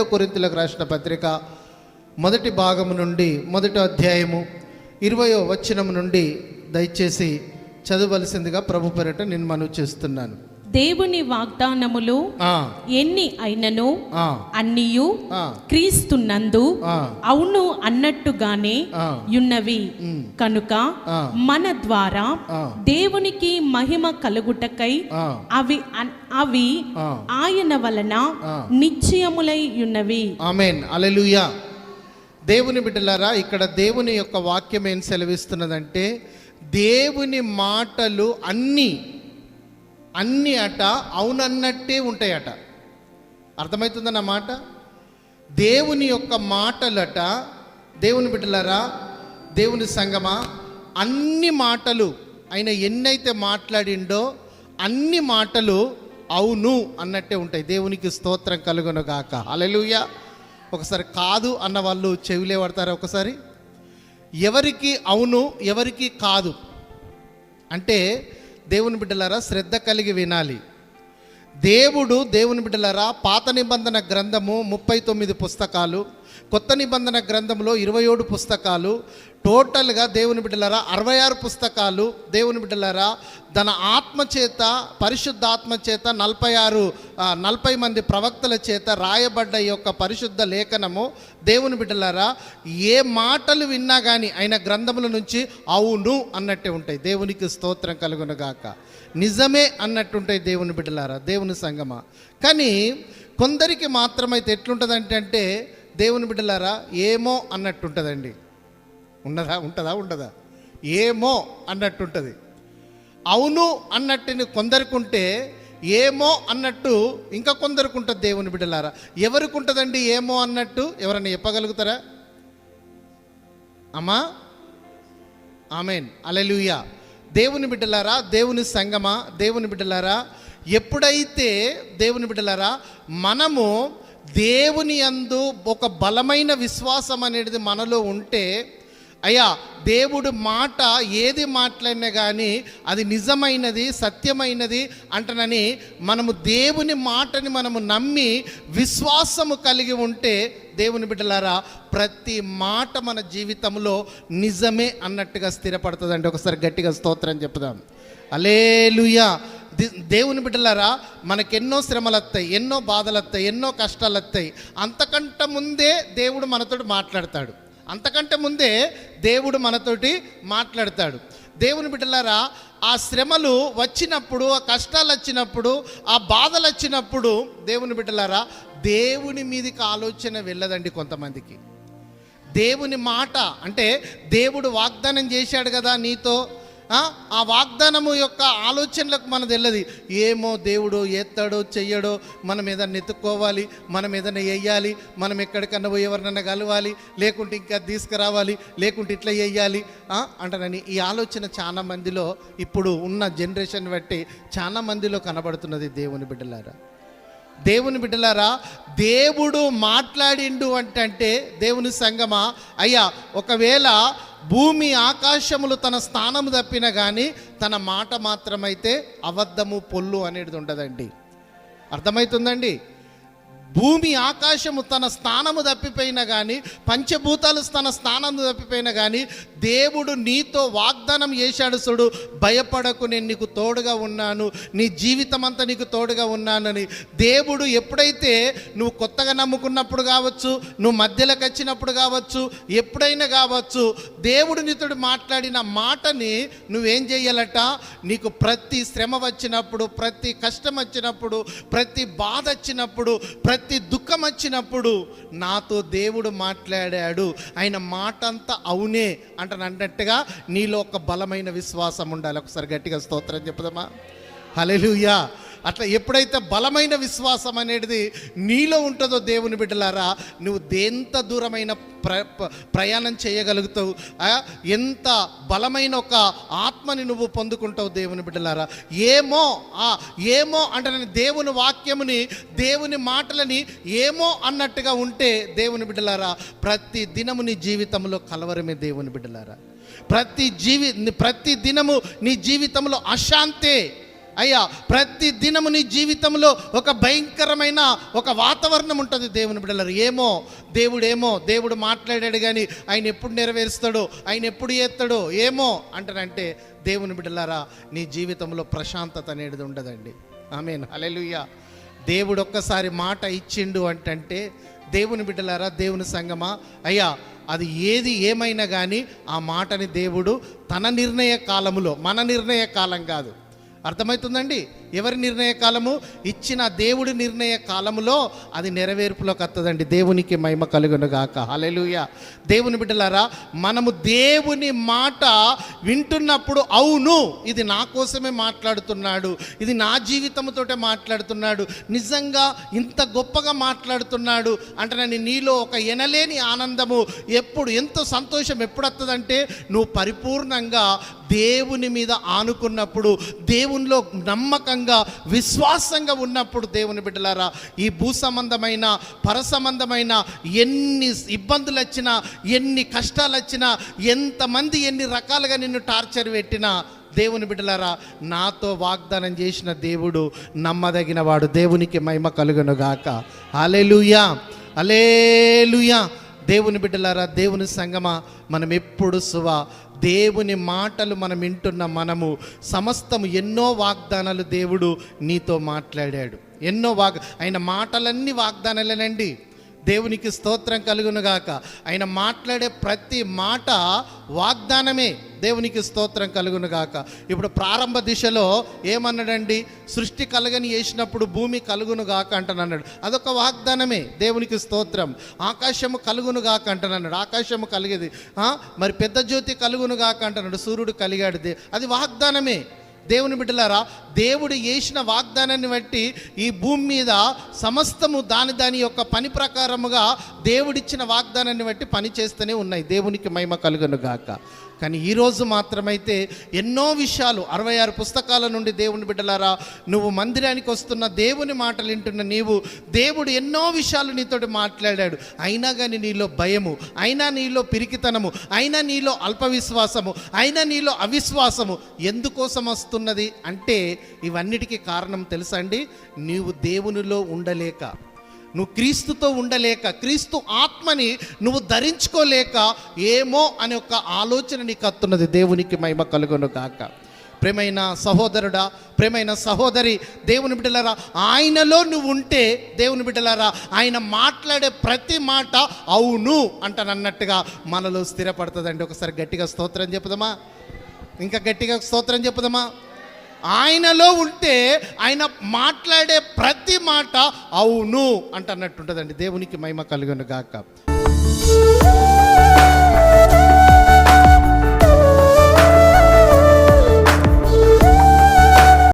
కొరింథీయులకు రాసిన పత్రిక మొదటి భాగము నుండి మొదటి అధ్యాయము 20వ వచనం నుండి దయచేసి చదవవలసిందిగా ప్రభు పేరిట నేను మనవి చేస్తున్నాను. దేవుని వాగ్దానములు ఎన్ని అయినను అన్నియు క్రీస్తునందు అవును అన్నట్టుగానే యున్నవి కనుక మన ద్వారా దేవునికి మహిమ కలుగుటకై అవి ఆయన వలన నిశ్చయములై యున్నవి. ఆమేన్. హల్లెలూయా. దేవుని బిడ్డలారా, ఇక్కడ దేవుని యొక్క వాక్యం ఏం సెలవిస్తున్నదంటే, దేవుని మాటలు అన్నీ అట అవునన్నట్టే ఉంటాయట. అర్థమవుతుందన్న మాట. దేవుని యొక్క మాటలట, దేవుని బిడ్డలారా, దేవుని సంగమా, అన్ని మాటలు ఆయన ఎన్నైతే మాట్లాడిండో అన్ని మాటలు అవును అన్నట్టే ఉంటాయి. దేవునికి స్తోత్రం కలుగును గాక. హల్లెలూయా. ఒకసారి కాదు అన్న వాళ్ళు చెవిలే పడతారా? ఒకసారి ఎవరికి అవును ఎవరికి కాదు అంటే దేవుని బిడ్డలారా శ్రద్ధ కలిగి వినాలి. దేవుని బిడ్డలారా, పాత నిబంధన గ్రంథము 39 పుస్తకాలు, కొత్త నిబంధన గ్రంథంలో 27 పుస్తకాలు, టోటల్గా దేవుని బిడ్డలారా 66 పుస్తకాలు. దేవుని బిడ్డలారా తన ఆత్మచేత, పరిశుద్ధాత్మ చేత 40 మంది ప్రవక్తల చేత రాయబడ్డ ఈ యొక్క పరిశుద్ధ లేఖనము దేవుని బిడ్డలారా ఏ మాటలు విన్నా కానీ ఆయన గ్రంథముల నుంచి అవును అన్నట్టే ఉంటాయి. దేవునికి స్తోత్రం కలుగును గాక. నిజమే అన్నట్టుంటాయి దేవుని బిడ్డలారా, దేవుని సంగమా. కానీ కొందరికి మాత్రమైతే ఎట్లుంటుందంటే దేవుని బిడ్డలారా ఏమో అన్నట్టుంటుందండి. ఉంటుందా? ఏమో అన్నట్టుంటుంది. అవును అన్నట్టుని కొందరికి ఉంటే ఏమో అన్నట్టు ఇంకా కొందరికి ఉంటుంది. దేవుని బిడ్డలారా ఎవరికి ఉంటుందండి ఏమో అన్నట్టు? ఎవరైనా చెప్పగలుగుతారా అమ్మా? ఆమేన్. హల్లెలూయా. దేవుని బిడ్డలారా, దేవుని సంగమా, దేవుని బిడ్డలారా, ఎప్పుడైతే దేవుని బిడ్డలారా మనము దేవుని యందు ఒక బలమైన విశ్వాసం అనేది మనలో ఉంటే, అయ్యా దేవుడు మాట ఏది మాట్లాడినా కానీ అది నిజమైనది, సత్యమైనది అంటనని మనము దేవుని మాటని మనము నమ్మి విశ్వాసము కలిగి ఉంటే దేవుని బిడ్డలారా ప్రతి మాట మన జీవితంలో నిజమే అన్నట్టుగా స్థిరపడుతుందండి. ఒకసారి గట్టిగా స్తోత్రం చెప్పుదాం. హల్లెలూయా. దేవుని బిడ్డలారా మనకెన్నో శ్రమలు వస్తాయి, ఎన్నో బాధలు వస్తాయి, ఎన్నో కష్టాలు వస్తాయి. అంతకంటే ముందే దేవుడు మనతోటి మాట్లాడతాడు. అంతకంటే ముందే దేవుడు మనతోటి మాట్లాడతాడు. దేవుని బిడ్డలారా ఆ శ్రమలు వచ్చినప్పుడు, ఆ కష్టాలు వచ్చినప్పుడు, ఆ బాధలు వచ్చినప్పుడు దేవుని బిడ్డలారా దేవుని మీదకి ఆలోచన వెళ్ళదండి కొంతమందికి. దేవుని మాట అంటే దేవుడు వాగ్దానం చేశాడు కదా నీతో, ఆ వాగ్దానము యొక్క ఆలోచనలకు మనది వెళ్ళదు. ఏమో దేవుడు ఎత్తాడో చెయ్యడో, మనం ఏదన్నా ఎత్తుక్కోవాలి, మనం ఏదైనా వేయాలి, మనం ఎక్కడికన్నా పోయి ఎవరినన్నా కలవాలి, లేకుంటే ఇంకా తీసుకురావాలి, లేకుంటే ఇట్లా వేయాలి అంటారని ఈ ఆలోచన చాలా మందిలో ఇప్పుడు ఉన్న జనరేషన్ బట్టి చాలా మందిలో కనబడుతున్నది. దేవుని బిడ్డలారా, దేవుని బిడ్డలారా దేవుడు మాట్లాడిండు అంటే దేవుని సంగమా, అయ్యా ఒకవేళ భూమి ఆకాశములు తన స్థానము తప్పిన కానీ తన మాట మాత్రమైతే అబద్ధము పొల్లు అనేది ఉండదండి. అర్థమవుతుందండి? భూమి ఆకాశము తన స్థానము తప్పిపోయినా కానీ, పంచభూతాలు తన స్థానము తప్పిపోయినా కానీ దేవుడు నీతో వాగ్దానం చేశాడు చూడు, భయపడకు నేను నీకు తోడుగా ఉన్నాను, నీ జీవితం అంతా నీకు తోడుగా ఉన్నానని. దేవుడు ఎప్పుడైతే నువ్వు కొత్తగా నమ్ముకున్నప్పుడు కావచ్చు, నువ్వు మధ్యలోకి వచ్చినప్పుడు కావచ్చు, ఎప్పుడైనా కావచ్చు, దేవుడు నీతోడు మాట్లాడిన మాటని నువ్వేం చేయాలట? నీకు ప్రతి శ్రమ వచ్చినప్పుడు, ప్రతి కష్టం వచ్చినప్పుడు, ప్రతి బాధ వచ్చినప్పుడు, ప్రతి దుఃఖం వచ్చినప్పుడు నాతో దేవుడు మాట్లాడాడు, ఆయన మాట అంతా అవునే అన్నట్టుగా నీలో ఒక బలమైన విశ్వాసం ఉండాలి. ఒకసారి గట్టిగా స్తోత్రం చెప్పుదామా? హల్లెలూయా. అట్లా ఎప్పుడైతే బలమైన విశ్వాసం అనేది నీలో ఉంటుందో దేవుని బిడ్డలారా నువ్వు ఎంత దూరమైన ప్రయాణం చేయగలుగుతావు, ఎంత బలమైన ఒక ఆత్మని నువ్వు పొందుకుంటావు. దేవుని బిడ్డలారా ఏమో అంటే దేవుని వాక్యముని, దేవుని మాటలని ఏమో అన్నట్టుగా ఉంటే దేవుని బిడ్డలారా ప్రతి దినము నీ జీవితంలో కలవరమే. దేవుని బిడ్డలారా ప్రతి దినము నీ జీవితంలో అశాంతే. అయ్యా ప్రతి దినము నీ జీవితంలో ఒక భయంకరమైన ఒక వాతావరణం ఉంటుంది దేవుని బిడ్డలారా. దేవుడు మాట్లాడాడు కానీ ఆయన ఎప్పుడు నెరవేరుస్తాడో, ఆయన ఎప్పుడు చేస్తాడో ఏమో అంటారంటే దేవుని బిడ్డలారా నీ జీవితంలో ప్రశాంతత అనేది ఉండదండి. ఆమేన్, హల్లెలూయా. దేవుడు ఒక్కసారి మాట ఇచ్చిండు అంటే దేవుని బిడ్డలారా, దేవుని సంగమా, అయ్యా అది ఏమైనా కానీ ఆ మాటని దేవుడు తన నిర్ణయ కాలములో, మన నిర్ణయ కాలం కాదు, అర్థమవుతుందండి? ఎవరి నిర్ణయ కాలము? ఇచ్చిన దేవుడి నిర్ణయ కాలములో అది నెరవేర్పులోకి వస్తుందండి. దేవునికి మహిమ కలుగును గాక. హల్లెలూయా. దేవుని బిడ్డలారా, మనము దేవుని మాట వింటున్నప్పుడు అవును ఇది నా కోసమే మాట్లాడుతున్నాడు, ఇది నా జీవితంతోటే మాట్లాడుతున్నాడు, నిజంగా ఇంత గొప్పగా మాట్లాడుతున్నాడు అంటే నీలో ఒక ఎనలేని ఆనందము ఎంతో సంతోషం ఎప్పుడు వస్తుందంటే నువ్వు పరిపూర్ణంగా దేవుని మీద ఆనుకున్నప్పుడు, దేవునిలో నమ్మకంగా విశ్వాసంగా ఉన్నప్పుడు. దేవుని బిడ్డలారా, ఈ భూ సంబంధమైన పరసంబంధమైన ఎన్ని ఇబ్బందులు వచ్చినా, ఎన్ని కష్టాలు వచ్చినా, ఎంతమంది ఎన్ని రకాలుగా నిన్ను టార్చర్ పెట్టినా, దేవుని బిడ్డలారా నాతో వాగ్దానం చేసిన దేవుడు నమ్మదగిన వాడు. దేవునికి మహిమ కలుగును గాక. హల్లెలూయా, హల్లెలూయా. దేవుని బిడ్డలారా, దేవుని సంగమా, మనం ఎప్పుడు దేవుని మాటలు మనం వింటున్న మనము సమస్తము ఎన్నో వాగ్దానాలు దేవుడు నీతో మాట్లాడాడు. ఆయన మాటలన్నీ వాగ్దానాలేనండి. దేవునికి స్తోత్రం కలుగునుగాక. ఆయన మాట్లాడే ప్రతి మాట వాగ్దానమే. దేవునికి స్తోత్రం కలుగునుగాక. ఇప్పుడు ప్రారంభ దిశలో ఏమన్నాడండి? సృష్టి కలగని చేసినప్పుడు భూమి కలుగునుగాక అంటనన్నాడు, అదొక వాగ్దానమే. దేవునికి స్తోత్రం. ఆకాశము కలుగునుగాక అంటనన్నాడు, ఆకాశము కలిగేది. మరి పెద్ద జ్యోతి కలుగునుగాక అంటున్నాడు, సూర్యుడు కలిగాడు, అది వాగ్దానమే. దేవుని బిడ్డలారా, దేవుడు చేసిన వాగ్దానాన్ని బట్టి ఈ భూమి మీద సమస్తము దాని యొక్క పని ప్రకారముగా దేవుడిచ్చిన వాగ్దానాన్ని బట్టి పని చేస్తూనే ఉన్నాయి. దేవునికి మహిమ కలుగును గాక. కానీ ఈరోజు మాత్రమైతే ఎన్నో విషయాలు 66 పుస్తకాల నుండి దేవుని బిడ్డలారా, నువ్వు మందిరానికి వస్తున్న దేవుని మాటలు వింటున్న నీవు, దేవుడు ఎన్నో విషయాలు నీతోటి మాట్లాడాడు. అయినా కానీ నీలో భయము, అయినా నీలో పిరికితనము, అయినా నీలో అల్ప విశ్వాసము, అయినా నీలో అవిశ్వాసము ఎందుకోసం వస్తున్నది అంటే ఇవన్నిటికీ కారణం తెలుసా అండి? నీవు దేవునిలో ఉండలేక, నువ్వు క్రీస్తుతో ఉండలేక, క్రీస్తు ఆత్మని నువ్వు ధరించుకోలేక ఏమో అనే ఒక ఆలోచన నీకు వస్తున్నది. దేవునికి మహిమ కలుగును గాక. ప్రేమైన సహోదరుడా, ప్రేమైన సహోదరి, దేవుని బిడ్డలారా, ఆయనలో నువ్వు ఉంటే, దేవుని బిడ్డలారా, ఆయన మాట్లాడే ప్రతి మాట అవును అంటనన్నట్టుగా మనలో స్థిరపడుతుందండి. ఒకసారి గట్టిగా స్తోత్రం చెప్పుదామా? ఇంకా గట్టిగా స్తోత్రం చెప్పుదామా? ఆయనలో ఉంటే ఆయన మాట్లాడే ప్రతి మాట అవును అంటన్నట్టుంటుందండి. దేవునికి మహిమ కలుగును గాక.